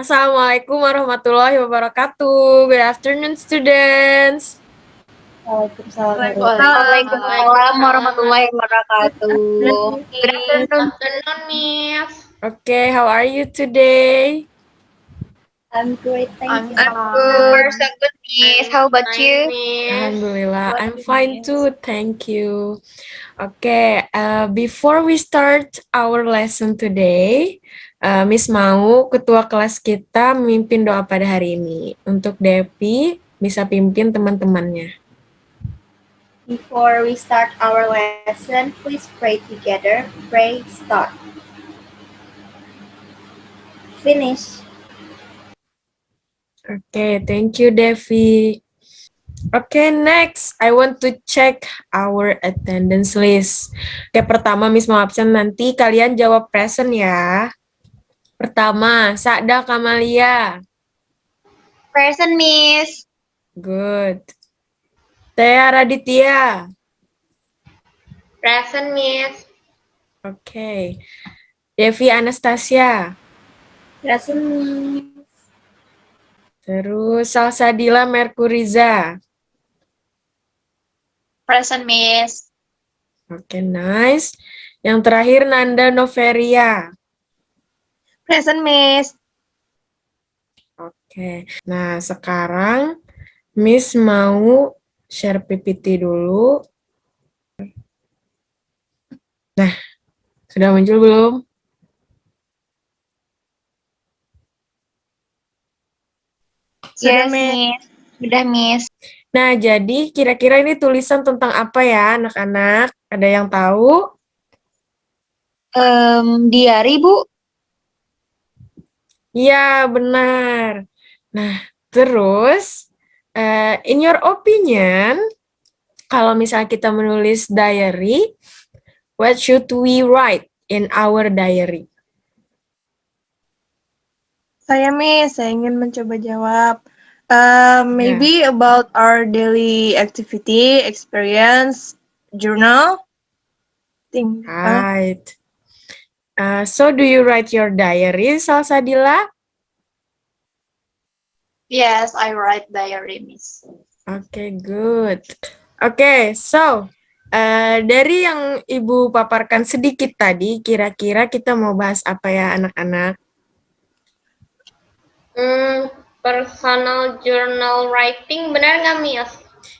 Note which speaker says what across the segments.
Speaker 1: Assalamualaikum warahmatullahi wabarakatuh. Good afternoon, students.
Speaker 2: Waalaikumsalam warahmatullahi wabarakatuh. Good
Speaker 3: Good
Speaker 2: afternoon.
Speaker 3: afternoon, Miss.
Speaker 1: Okay, how are you today?
Speaker 4: I'm great, thank you.
Speaker 2: I'm good. So good, Miss. How about
Speaker 3: Fine,
Speaker 2: you?
Speaker 3: Miss.
Speaker 1: Alhamdulillah,
Speaker 4: What
Speaker 1: I'm
Speaker 4: is
Speaker 1: fine
Speaker 4: this?
Speaker 1: too. Thank you. Okay, before we start our lesson today, Miss mau ketua kelas kita memimpin doa pada hari ini. Untuk Devi, bisa pimpin teman-temannya.
Speaker 4: Before we start our lesson, please pray together. Pray, start. Finish.
Speaker 1: Okay, thank you, Devi. Okay, next, I want to check our attendance list. Oke, pertama Miss mau absen, nanti kalian jawab present ya. Pertama, Sakda Kamalia.
Speaker 2: Present, Miss.
Speaker 1: Good. Tea Raditya.
Speaker 3: Present, Miss.
Speaker 1: Oke. Devi Anastasia.
Speaker 4: Present, Miss.
Speaker 1: Terus Salsadila Merkuriza.
Speaker 2: Present, Miss.
Speaker 1: Oke, nice. Yang terakhir Nanda Noveria.
Speaker 2: Present, Miss.
Speaker 1: Oke. Nah, sekarang Miss mau share PPT dulu. Nah, sudah muncul belum?
Speaker 2: Yes, Miss. Sudah, Miss.
Speaker 1: Nah, jadi kira-kira ini tulisan tentang apa ya, anak-anak? Ada yang tahu?
Speaker 2: Diary, Bu.
Speaker 1: Iya, benar. Nah, terus, in your opinion, kalau misalnya kita menulis diary, what should we write in our diary?
Speaker 5: Saya ingin mencoba jawab. Maybe about our daily activity, experience, journal.
Speaker 1: Right. So, do you write your diary, Salsadila?
Speaker 2: Yes, I write diary, Miss.
Speaker 1: Okay, good. Okay, so dari yang Ibu paparkan sedikit tadi, kira-kira kita mau bahas apa ya anak-anak?
Speaker 3: Personal journal writing, benar nggak, Miss?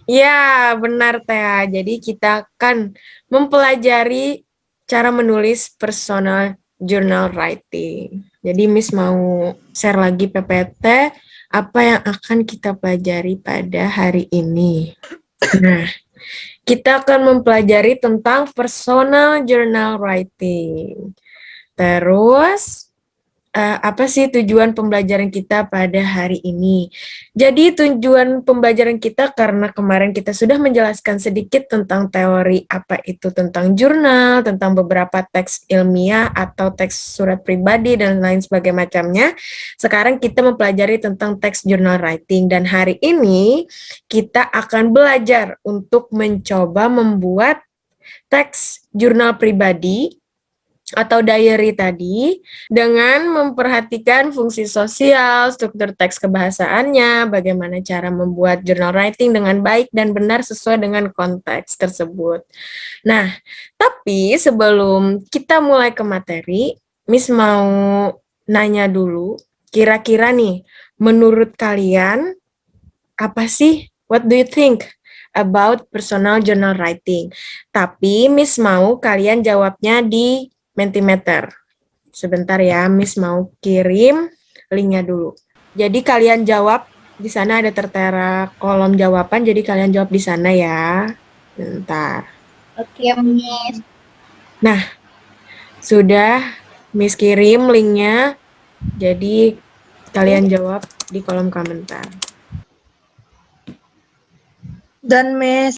Speaker 1: Ya, benar Teh. Jadi kita akan mempelajari cara menulis personal journal writing. Jadi Miss mau share lagi PPT apa yang akan kita pelajari pada hari ini. Nah, kita akan mempelajari tentang personal journal writing. Terus, apa sih tujuan pembelajaran kita pada hari ini? Jadi tujuan pembelajaran kita karena kemarin kita sudah menjelaskan sedikit tentang teori apa itu tentang jurnal, tentang beberapa teks ilmiah atau teks surat pribadi dan lain sebagainya macamnya. Sekarang kita mempelajari tentang teks journal writing dan hari ini kita akan belajar untuk mencoba membuat teks jurnal pribadi atau diary tadi dengan memperhatikan fungsi sosial, struktur teks kebahasaannya, bagaimana cara membuat journal writing dengan baik dan benar sesuai dengan konteks tersebut. Nah, tapi sebelum kita mulai ke materi, Miss mau nanya dulu, kira-kira nih, menurut kalian, apa sih, what do you think about personal journal writing? Tapi Miss mau kalian jawabnya di Mentimeter. Sebentar ya, Miss mau kirim linknya dulu. Jadi kalian jawab, di sana ada tertera kolom jawaban, jadi kalian jawab di sana ya. Bentar.
Speaker 4: Oke,
Speaker 2: Miss.
Speaker 1: Nah, sudah Miss kirim linknya, jadi kalian jawab di kolom komentar.
Speaker 5: Dan, Miss.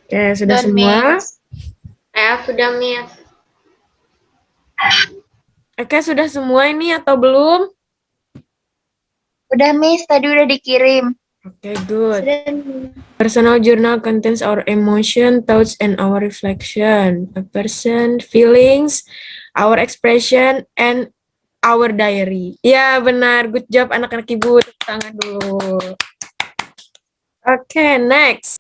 Speaker 1: Oke, sudah
Speaker 2: Dan,
Speaker 1: semua?
Speaker 2: Miss.
Speaker 3: Sudah, Miss.
Speaker 1: Oke, sudah semua ini atau belum?
Speaker 2: Udah, Miss. Tadi udah dikirim.
Speaker 1: Okay, good.
Speaker 4: sudah.
Speaker 1: Personal journal contains our emotion, thoughts, and our reflection. A person, feelings, our expression, and our diary. Ya, benar. Good job anak-anak Ibu. Tepuk tangan dulu. Oke, next.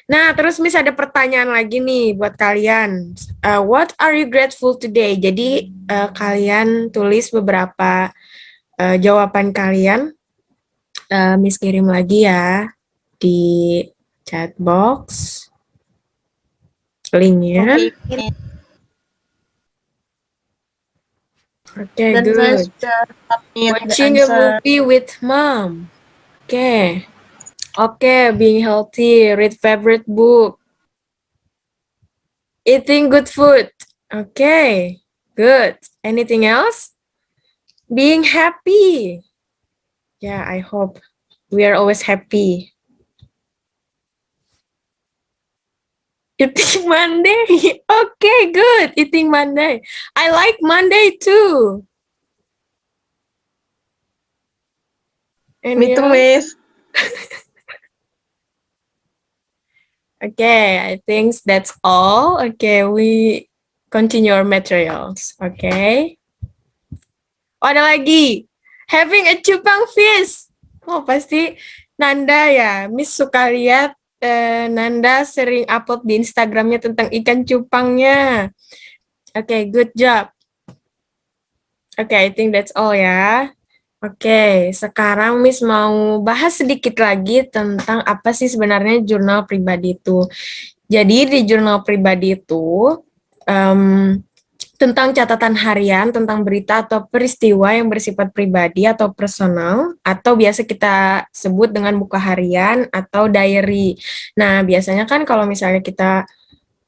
Speaker 1: Nah, terus Miss ada pertanyaan lagi nih buat kalian. What are you grateful today? Jadi, kalian tulis beberapa jawaban kalian. Miss kirim lagi ya di chat box linknya. Oke,
Speaker 5: Dan saya
Speaker 1: good.
Speaker 5: sudah submit the
Speaker 1: Watching a
Speaker 5: answer.
Speaker 1: movie with mom. Oke. Oke, being healthy, read favorite book. Eating good food. Okay, good. Anything else? Being happy. Yeah, I hope we are always happy. Eating Monday. Okay, good. Eating Monday. I like Monday too.
Speaker 5: Me
Speaker 1: Any
Speaker 5: too,
Speaker 1: else?
Speaker 5: Miss.
Speaker 1: Okay, I think that's all. Okay, we continue our materials. Okay. Oh, ada lagi. Having a cupang feast. Oh, pasti Nanda ya. Miss suka lihat Nanda sering upload di Instagramnya tentang ikan cupangnya. Okay, good job. Okay, I think that's all ya. Oke, sekarang Miss mau bahas sedikit lagi tentang apa sih sebenarnya jurnal pribadi itu. Jadi di jurnal pribadi itu tentang catatan harian, tentang berita atau peristiwa yang bersifat pribadi atau personal, atau biasa kita sebut dengan buku harian atau diary. Nah, biasanya kan kalau misalnya kita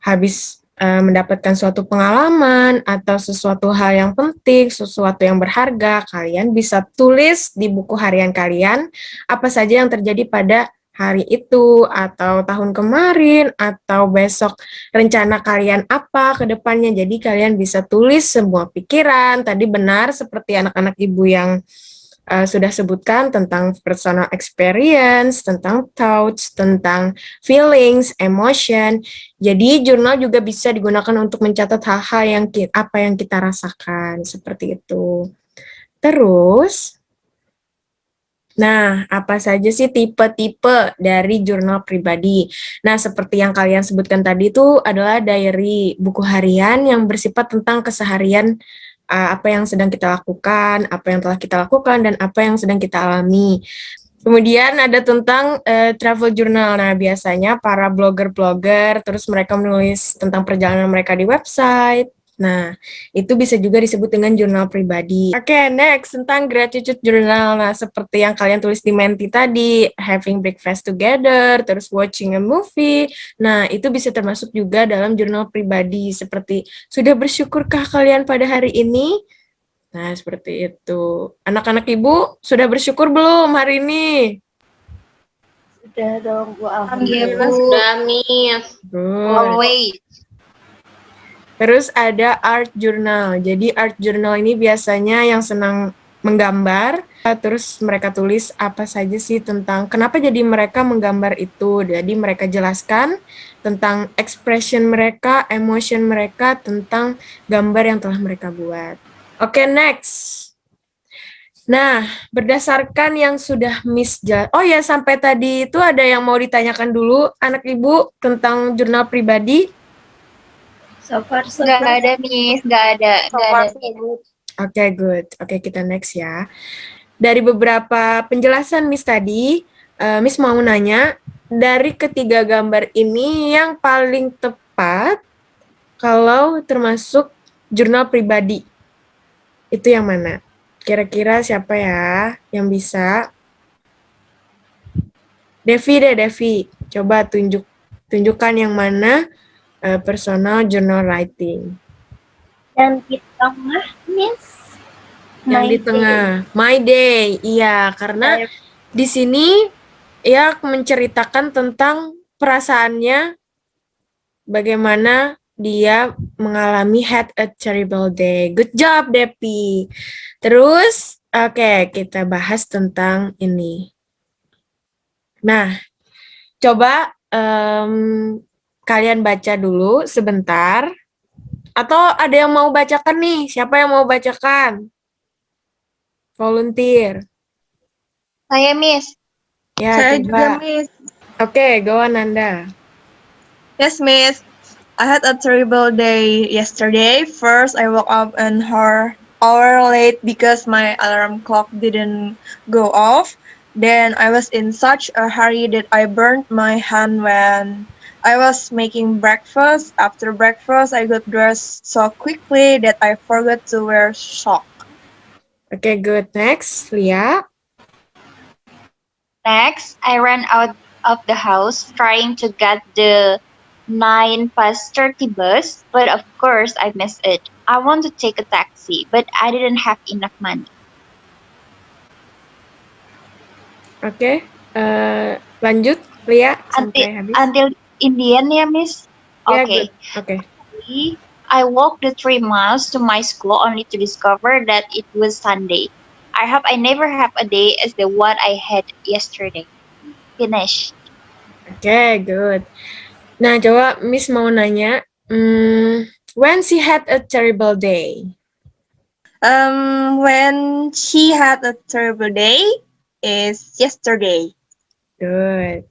Speaker 1: habis mendapatkan suatu pengalaman atau sesuatu hal yang penting, sesuatu yang berharga, kalian bisa tulis di buku harian kalian apa saja yang terjadi pada hari itu, atau tahun kemarin, atau besok rencana kalian apa ke depannya. Jadi kalian bisa tulis semua pikiran. Tadi benar seperti anak-anak Ibu yang sudah sebutkan tentang personal experience, tentang thoughts, tentang feelings, emotion. Jadi jurnal juga bisa digunakan untuk mencatat hal-hal yang apa yang kita rasakan, seperti itu. Terus, nah, apa saja sih tipe-tipe dari jurnal pribadi? Nah, seperti yang kalian sebutkan tadi itu adalah diary, buku harian yang bersifat tentang keseharian, apa yang sedang kita lakukan, apa yang telah kita lakukan, dan apa yang sedang kita alami. Kemudian ada tentang travel journal. Nah, biasanya para blogger-blogger, terus mereka menulis tentang perjalanan mereka di website. Nah, itu bisa juga disebut dengan jurnal pribadi. Oke, next, tentang gratitude journal. Nah, seperti yang kalian tulis di Menti tadi, having breakfast together, terus watching a movie. Nah, itu bisa termasuk juga dalam jurnal pribadi, seperti, sudah bersyukurkah kalian pada hari ini? Nah, seperti itu. Anak-anak Ibu, sudah bersyukur belum hari ini?
Speaker 4: Sudah dong, Bu.
Speaker 2: Alhamdulillah.
Speaker 4: Alhamdulillah.
Speaker 3: Sudah, Miss.
Speaker 1: Good.
Speaker 2: Always.
Speaker 1: Terus ada art journal. Jadi art journal ini biasanya yang senang menggambar, terus mereka tulis apa saja sih tentang kenapa jadi mereka menggambar itu. Jadi mereka jelaskan tentang expression mereka, emotion mereka, tentang gambar yang telah mereka buat. Oke, next. Nah, berdasarkan yang sudah Miss oh ya, sampai tadi itu ada yang mau ditanyakan dulu anak Ibu tentang jurnal pribadi?
Speaker 4: So far,
Speaker 2: Nggak ada, Miss. Nggak ada. Nggak ada.
Speaker 1: Oke, good. Oke, kita next ya. Dari beberapa penjelasan Miss tadi, Miss mau nanya, dari ketiga gambar ini yang paling tepat kalau termasuk jurnal pribadi, itu yang mana? Kira-kira siapa ya yang bisa? Devi deh, Devi. Coba tunjukkan yang mana personal journal writing.
Speaker 4: yang di tengah, Miss.
Speaker 1: Yang di tengah, My Day. Iya, karena di sini ya menceritakan tentang perasaannya, bagaimana dia mengalami had a terrible day. Good job, Depi. Terus, oke, kita bahas tentang ini. Nah, coba kalian baca dulu sebentar. Atau ada yang mau bacakan nih? Siapa yang mau bacakan? volunteer?
Speaker 2: Saya, Miss.
Speaker 1: Ya,
Speaker 5: Saya juga,
Speaker 1: coba.
Speaker 5: Miss.
Speaker 1: Oke, go on, Nanda.
Speaker 5: Yes, Miss. I had a terrible day yesterday. First, I woke up an hour late because my alarm clock didn't go off. Then I was in such a hurry that I burned my hand when I was making breakfast. After breakfast, I got dressed so quickly that I forgot to wear socks.
Speaker 1: Oke, good. Next, Lia.
Speaker 2: Next, I ran out of the house trying to get the 9 past 30 bus, but of course I missed it. I want to take a taxi, but I didn't have enough money.
Speaker 1: Oke, lanjut, Lia, sampai habis.
Speaker 2: Until in the end, ya, Miss?
Speaker 1: Ya,
Speaker 2: Okay.
Speaker 1: good. Oke.
Speaker 2: I walked the 3 miles to my school only to discover that it was Sunday. I hope I never have a day as the one I had yesterday. Finish.
Speaker 1: Oke, good. Nah, coba Miss mau nanya, when she had a terrible day?
Speaker 5: When she had a terrible day is yesterday.
Speaker 1: Good.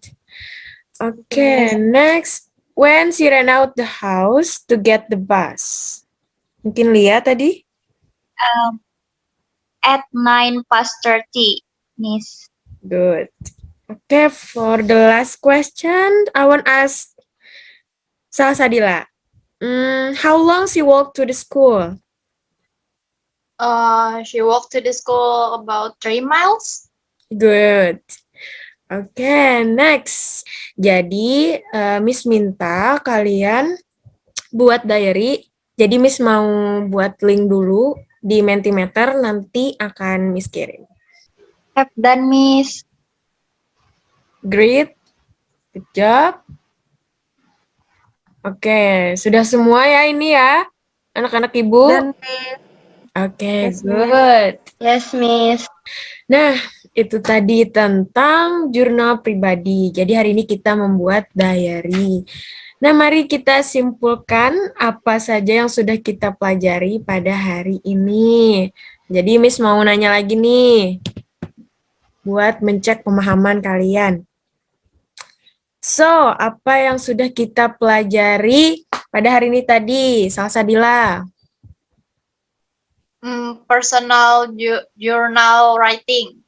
Speaker 1: Okay, next. When she ran out the house to get the bus. Mungkin Lia tadi?
Speaker 2: At 9 past 30, Miss.
Speaker 1: Good. Okay, for the last question, I want to ask Salsadila. How long she walked to the school?
Speaker 3: She walked to the school about 3 miles.
Speaker 1: Good. Oke, next. Jadi, Miss minta kalian buat diary. Jadi, Miss mau buat link dulu di Mentimeter, nanti akan Miss kirim.
Speaker 2: Have done, Miss.
Speaker 1: Great. Good job. Oke, sudah semua ya ini ya, anak-anak Ibu?
Speaker 5: Dan
Speaker 1: Oke,
Speaker 5: Yes,
Speaker 1: good.
Speaker 4: Yes, Miss.
Speaker 1: Nah, itu tadi tentang jurnal pribadi. Jadi hari ini kita membuat diary. Nah, mari kita simpulkan apa saja yang sudah kita pelajari pada hari ini. Jadi Miss mau nanya lagi nih, buat mencek pemahaman kalian. So, apa yang sudah kita pelajari pada hari ini tadi? Salsadila.
Speaker 3: Personal journal writing.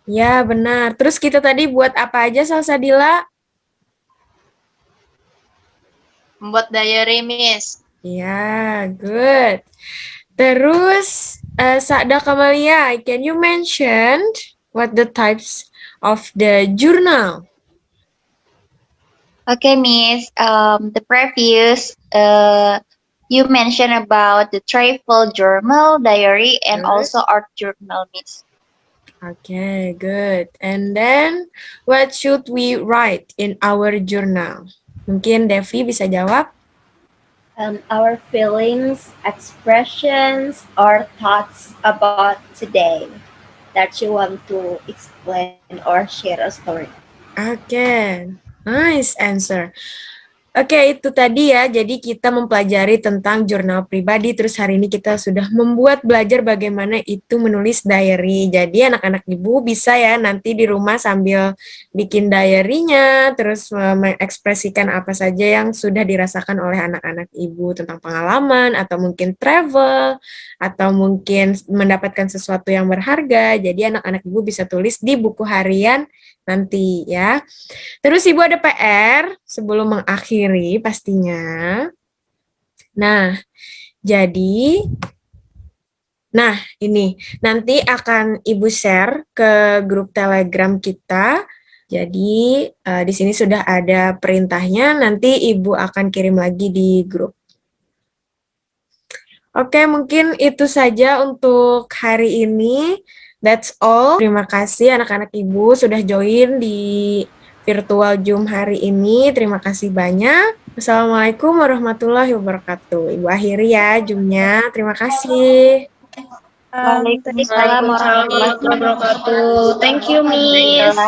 Speaker 1: Ya, benar. Terus kita tadi buat apa aja, Salsadila?
Speaker 3: Membuat diary, Miss.
Speaker 1: Ya, good. Terus, Sa'da Kamalia, can you mention what the types of the journal?
Speaker 2: Okay, Miss. The previous, you mentioned about the travel journal, diary, and
Speaker 1: Good.
Speaker 2: also art journal, Miss.
Speaker 1: Okay, good. And then, what should we write in our journal? Mungkin Devi bisa jawab.
Speaker 4: Our feelings, expressions, or thoughts about today that you want to explain or share a story.
Speaker 1: Okay, nice answer. Oke, itu tadi ya. Jadi kita mempelajari tentang jurnal pribadi. Terus hari ini kita sudah membuat belajar bagaimana itu menulis diary. Jadi anak-anak Ibu bisa ya nanti di rumah sambil bikin diary-nya, terus mengekspresikan apa saja yang sudah dirasakan oleh anak-anak Ibu tentang pengalaman, atau mungkin travel, atau mungkin mendapatkan sesuatu yang berharga. Jadi anak-anak Ibu bisa tulis di buku harian nanti ya. Terus Ibu ada PR sebelum mengakhiri pastinya. Nah, jadi ini nanti akan Ibu share ke grup Telegram kita. Jadi di sini sudah ada perintahnya, nanti Ibu akan kirim lagi di grup. Oke, mungkin itu saja untuk hari ini. That's all. Terima kasih anak-anak Ibu sudah join di virtual Zoom hari ini. Terima kasih banyak. Assalamualaikum warahmatullahi wabarakatuh. Ibu akhiri ya Zoom-nya. Terima kasih.
Speaker 2: Waalaikumsalam warahmatullahi wabarakatuh.
Speaker 3: Thank you, Miss.